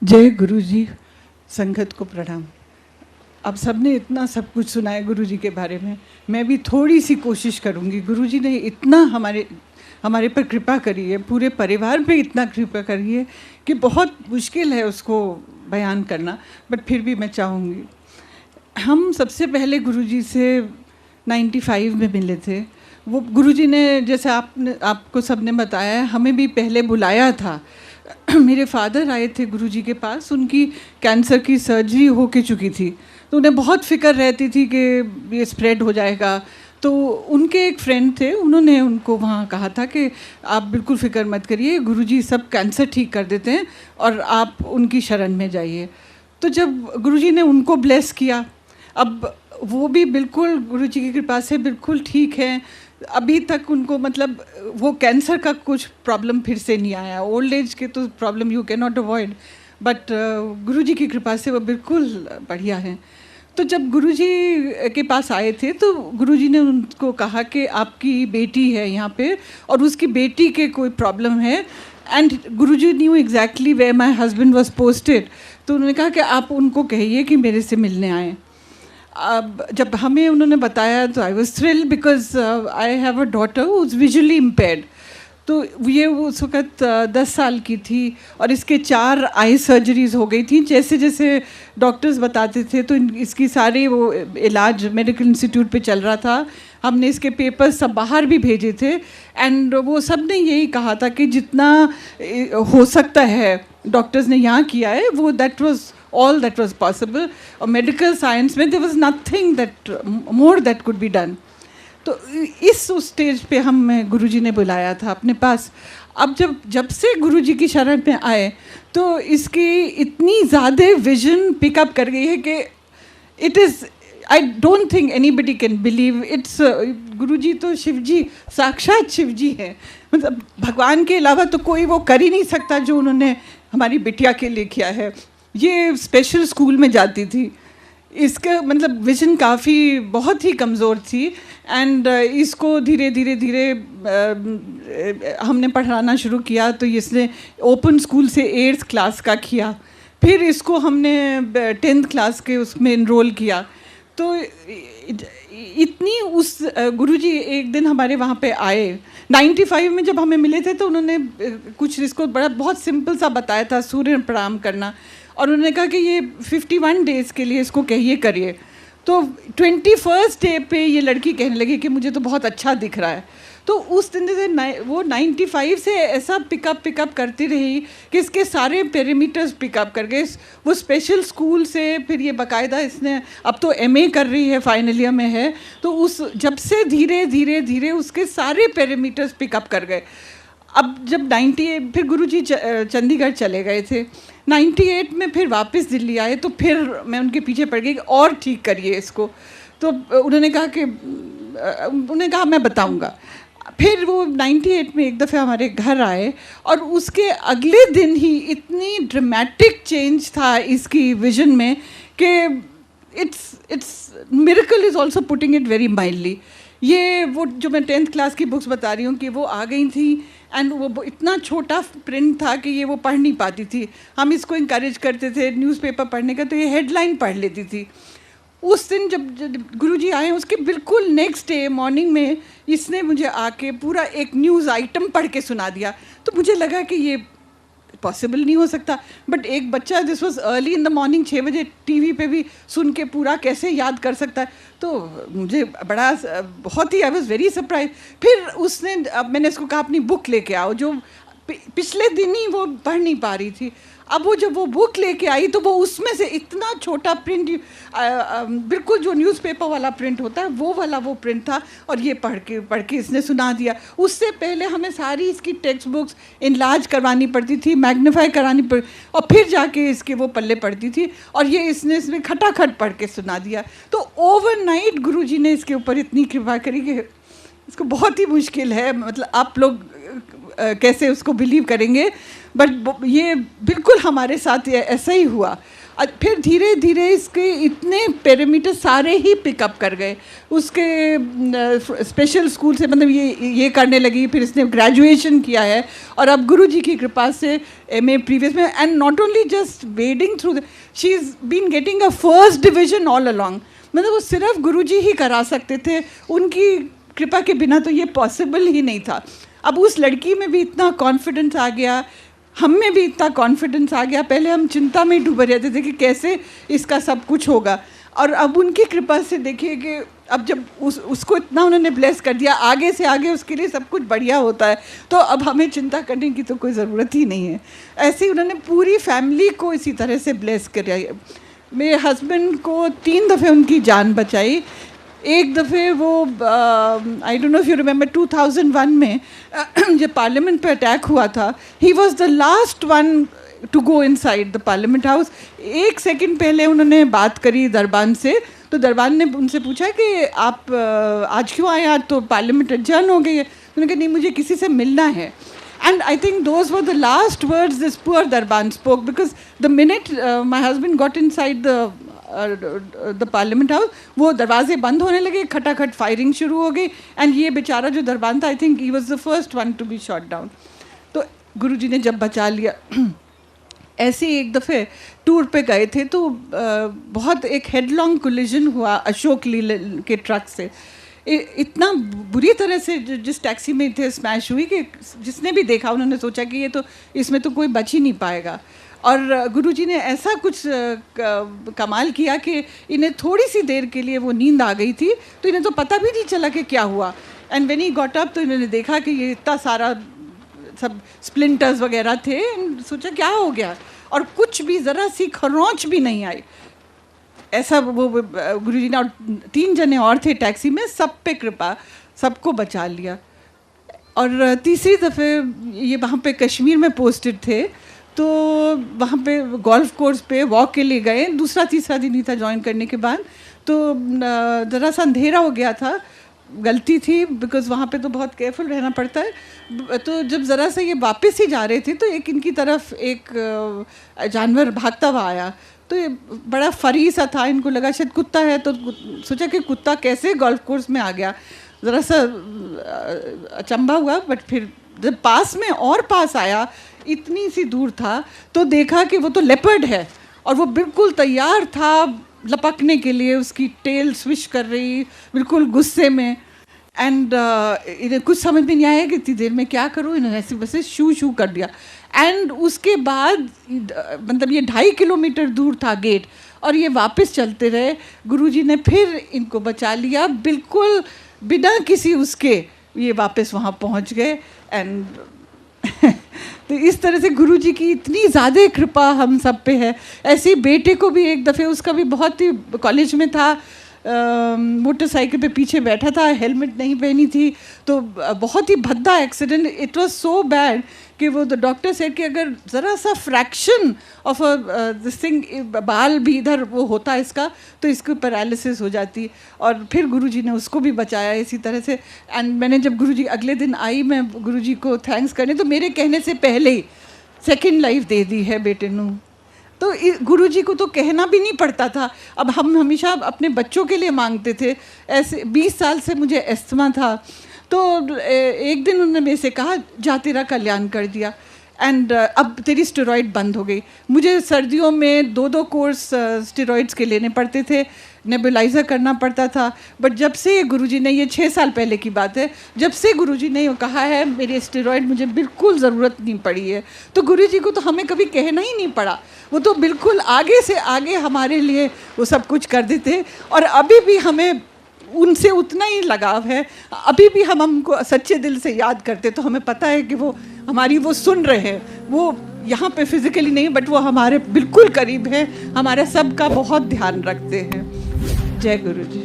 जय गुरु जी। संगत को प्रणाम। आप सबने इतना सब कुछ सुना है गुरु जी के बारे में, मैं भी थोड़ी सी कोशिश करूँगी। गुरु जी ने इतना हमारे पर कृपा करी है, पूरे परिवार पे इतना कृपा करी है कि बहुत मुश्किल है उसको बयान करना, बट फिर भी मैं चाहूँगी। हम सबसे पहले गुरु जी से 95 में मिले थे। वो गुरु जी ने, जैसे आपको सबने बताया, हमें भी पहले बुलाया था। मेरे फादर आए थे गुरु जी के पास, उनकी कैंसर की सर्जरी हो के चुकी थी, तो उन्हें बहुत फिक्र रहती थी कि ये स्प्रेड हो जाएगा। तो उनके एक फ्रेंड थे, उन्होंने उनको वहाँ कहा था कि आप बिल्कुल फ़िक्र मत करिए, गुरुजी सब कैंसर ठीक कर देते हैं और आप उनकी शरण में जाइए। तो जब गुरुजी ने उनको ब्लेस किया, अब वो भी बिल्कुल गुरुजी की कृपा से बिल्कुल ठीक है। अभी तक उनको, मतलब वो कैंसर का कुछ प्रॉब्लम फिर से नहीं आया। ओल्ड एज के तो problem you can not avoid, but Guruji की कृपा से वो बिल्कुल बढ़िया हैं। तो जब गुरुजी के पास आए थे तो गुरुजी ने उनको कहा कि आपकी बेटी है यहाँ पे और उसकी बेटी के कोई प्रॉब्लम है, and Guruji knew exactly where my husband was posted. तो उन्होंने कहा कि आप उनको कहिए कि मेरे से मिलने आए। अब जब हमें उन्होंने बताया तो I was thrilled because I have a daughter who is visually impaired. तो ये वो उस वक़्त 10 साल की थी और इसके 4 आई सर्जरीज़ हो गई थी। जैसे जैसे डॉक्टर्स बताते थे तो इसकी सारी वो इलाज मेडिकल इंस्टीट्यूट पे चल रहा था। हमने इसके पेपर्स सब बाहर भी भेजे थे, एंड वो सब ने यही कहा था कि जितना हो सकता है डॉक्टर्स ने यहाँ किया है, वो that was all that was possible. और मेडिकल साइंस में there was nothing that more that could be done. तो इस उस स्टेज पे हम गुरुजी ने बुलाया था अपने पास। अब जब से गुरुजी की शरण में आए तो इसकी इतनी ज़्यादा विजन पिकअप कर गई है कि it is, I don't think anybody can believe it's. Guruji तो शिवजी, साक्षात शिवजी है। मतलब भगवान के अलावा तो कोई वो कर ही नहीं सकता जो उन्होंने हमारी बिटिया के लिए किया है। ये स्पेशल स्कूल में जाती थी, इसका मतलब विजन काफ़ी बहुत ही कमज़ोर थी, एंड इसको धीरे धीरे हमने पढ़ाना शुरू किया। तो इसने ओपन स्कूल से 8th क्लास का किया, फिर इसको हमने 10th क्लास के उसमें इनरोल किया। तो इतनी उस गुरुजी एक दिन हमारे वहाँ पे आए 95 में, जब हमें मिले थे तो उन्होंने कुछ इसको बहुत सिंपल सा बताया था, सूर्य प्रणाम करना। और उन्होंने कहा कि ये 51 डेज़ के लिए इसको कहिए करिए। तो 21st डे पे ये लड़की कहने लगी कि मुझे तो बहुत अच्छा दिख रहा है। तो उस दिन से वो 95 से ऐसा पिकअप करती रही कि इसके सारे पैरामीटर्स पिकअप कर गए। वो स्पेशल स्कूल से फिर ये बाकायदा इसने, अब तो MA कर रही है, फाइनल ईयर में है। तो उस जब से धीरे धीरे उसके सारे पैरामीटर्स पिकअप कर गए। अब जब 98 फिर गुरुजी चंडीगढ़ चले गए थे, 98 में फिर वापस दिल्ली आए, तो फिर मैं उनके पीछे पड़ गई कि और ठीक करिए इसको। तो उन्होंने कहा मैं बताऊंगा। फिर वो 98 में एक दफ़े हमारे घर आए और उसके अगले दिन ही इतनी ड्रामेटिक चेंज था इसकी विजन में कि it's miracle is also putting it very mildly. ये वो जो मैं 10th क्लास की बुक्स बता रही हूँ कि वो आ गई थी, एंड वो इतना छोटा प्रिंट था कि ये वो पढ़ नहीं पाती थी। हम इसको इंकरेज करते थे न्यूज़पेपर पढ़ने का, तो ये हेडलाइन पढ़ लेती थी। उस दिन जब गुरुजी आए, उसके बिल्कुल नेक्स्ट डे मॉर्निंग में इसने मुझे आके पूरा एक न्यूज़ आइटम पढ़ के सुना दिया। तो मुझे लगा कि ये पॉसिबल नहीं हो सकता, बट एक बच्चा, this was early in the morning, 6 बजे टीवी पे भी सुन के पूरा कैसे याद कर सकता है। तो मुझे बहुत ही आई वाज वेरी सरप्राइज। फिर उसने, अब मैंने इसको कहा अपनी बुक लेके आओ, जो पिछले दिन ही वो पढ़ नहीं पा रही थी। अब वो जब वो बुक लेके आई तो वो उसमें से इतना छोटा प्रिंट, बिल्कुल जो न्यूज़पेपर वाला प्रिंट होता है वो वाला वो प्रिंट था, और ये पढ़ के इसने सुना दिया। उससे पहले हमें सारी इसकी टेक्स्ट बुक्स इनलार्ज करवानी पड़ती थी, मैग्नीफाई करानी पड़ती, और फिर जाके इसके वो पल्ले पड़ती थी, और ये इसमें खटाखट पढ़ के सुना दिया। तो ओवरनाइट गुरुजी ने इसके ऊपर इतनी कृपा करी कि इसको बहुत ही मुश्किल है, मतलब आप लोग कैसे उसको बिलीव करेंगे, बट ये बिल्कुल हमारे साथ ऐसा ही हुआ। फिर धीरे धीरे इसके इतने पैरामीटर सारे ही पिकअप कर गए, उसके स्पेशल स्कूल से मतलब ये करने लगी, फिर इसने ग्रेजुएशन किया है और अब गुरुजी की कृपा से MA प्रीवियस में, and not only just wading through, she is been getting a first division all along. मतलब वो सिर्फ गुरुजी ही करा सकते थे, उनकी कृपा के बिना तो ये पॉसिबल ही नहीं था। अब उस लड़की में भी इतना कॉन्फिडेंस आ गया, हम में भी इतना कॉन्फिडेंस आ गया। पहले हम चिंता में डूबे रहते थे कि कैसे इसका सब कुछ होगा, और अब उनकी कृपा से देखिए कि अब जब उसको इतना उन्होंने ब्लेस कर दिया, आगे से आगे उसके लिए सब कुछ बढ़िया होता है, तो अब हमें चिंता करने की तो कोई ज़रूरत ही नहीं है। ऐसे ही उन्होंने पूरी फैमिली को इसी तरह से ब्लेस किया। मेरे हस्बैंड को 3 दफ़े उनकी जान बचाई। एक दफ़े वो I don't know if you remember 2001 में जब पार्लियामेंट पे अटैक हुआ था, he was the last one to go inside the parliament house. 1 second पहले उन्होंने बात करी दरबान से, तो दरबान ने उनसे पूछा कि आप आज क्यों आए, आज तो पार्लियामेंट एडजर्न हो गई है। उन्होंने कहा नहीं, मुझे किसी से मिलना है। And I think those were the last words this poor Darban spoke, because the minute my husband got inside the parliament house, वो दरवाजे बंद होने लगे, खटाखट फायरिंग शुरू हो गई, एंड ये बेचारा जो दरबान था, I think he was the first one to be shot down. तो गुरुजी ने जब बचा लिया। ऐसे ही एक दफ़े टूर पे गए थे, तो बहुत एक हेडलॉन्ग कोलिजन हुआ अशोक लीलैंड के ट्रक से। इतना बुरी तरह से जिस टैक्सी में थे स्मैश हुई कि जिसने भी देखा उन्होंने सोचा कि ये तो इसमें तो कोई बच ही नहीं पाएगा। और गुरुजी ने ऐसा कुछ कमाल किया कि इन्हें थोड़ी सी देर के लिए वो नींद आ गई थी, तो इन्हें तो पता भी नहीं चला कि क्या हुआ। And when he got up, तो इन्होंने देखा कि ये इतना सारा सब स्प्लिंटर्स वगैरह थे, सोचा क्या हो गया, और कुछ भी ज़रा सी खरोंच भी नहीं आई। ऐसा वो गुरुजी ने, और 3 जने और थे टैक्सी में, सब पे कृपा, सबको बचा लिया। और तीसरी दफ़े ये वहाँ पे कश्मीर में पोस्टेड थे, तो वहाँ पे गोल्फ कोर्स पे वॉक के लिए गए, दूसरा तीसरा दिन ही था ज्वाइन करने के बाद, तो ज़रा सा अंधेरा हो गया था, गलती थी बिकॉज़ वहाँ पे तो बहुत केयरफुल रहना पड़ता है। तो जब ज़रा सा ये वापस ही जा रहे थे, तो एक इनकी तरफ एक जानवर भागता हुआ आया, तो ये बड़ा फरी सा था, इनको लगा शायद कुत्ता है, तो सोचा कि कुत्ता कैसे गोल्फ कोर्स में आ गया, ज़रा सा अचंभा हुआ। बट फिर जब पास में और पास आया, इतनी सी दूर था, तो देखा कि वो तो लेपर्ड है, और वो बिल्कुल तैयार था लपकने के लिए, उसकी टेल स्विश कर रही बिल्कुल गुस्से में। एंड इन्हें कुछ समझ में नहीं आया कि इतनी देर में क्या करूँ, इन्होंने ऐसे वैसे शू कर दिया। एंड उसके बाद मतलब ये 2.5 किलोमीटर दूर था गेट, और ये वापस चलते रहे। गुरुजी ने फिर इनको बचा लिया, बिल्कुल बिना किसी उसके ये वापस वहाँ पहुँच गए। एंड तो इस तरह से गुरुजी की इतनी ज़्यादा कृपा हम सब पे है। ऐसे ही बेटे को भी एक दफ़े, उसका भी बहुत ही, कॉलेज में था, मोटरसाइकिल पे पीछे बैठा था, हेलमेट नहीं पहनी थी, तो बहुत ही भद्दा accident, it was so bad कि वो द डॉक्टर सेड कि अगर ज़रा सा फ्रैक्शन ऑफ दिस थिंग, बाल भी इधर वो होता है इसका, तो इसको पैरालिसिस हो जाती। और फिर गुरुजी ने उसको भी बचाया इसी तरह से। एंड मैंने जब गुरुजी अगले दिन आई, मैं गुरुजी को थैंक्स करने, तो मेरे कहने से पहले ही 2nd लाइफ दे दी है बेटे नू। तो गुरुजी को तो कहना भी नहीं पड़ता था। अब हम हमेशा अपने बच्चों के लिए मांगते थे। ऐसे 20 साल से मुझे अस्थमा था, तो एक दिन उन्होंने मेरे से कहा, जा तेरा कल्याण कर दिया, एंड अब तेरी स्टेरॉइड बंद हो गई। मुझे सर्दियों में 2-2 कोर्स स्टेरॉइड्स के लेने पड़ते थे, नेबुलाइज़र करना पड़ता था। बट जब से गुरुजी ने, ये 6 साल पहले की बात है, जब से गुरुजी ने ये कहा है, मेरी स्टेरॉइड मुझे बिल्कुल ज़रूरत नहीं पड़ी है। तो गुरुजी को तो हमें कभी कहना ही नहीं पड़ा, वो तो बिल्कुल आगे से आगे हमारे लिए वो सब कुछ कर देते। और अभी भी हमें उनसे उतना ही लगाव है, अभी भी हम हमको सच्चे दिल से याद करते, तो हमें पता है कि वो हमारी वो सुन रहे हैं, वो यहाँ पे फिजिकली नहीं, बट वो हमारे बिल्कुल करीब है, हमारे सब का बहुत ध्यान रखते हैं। जय गुरु जी।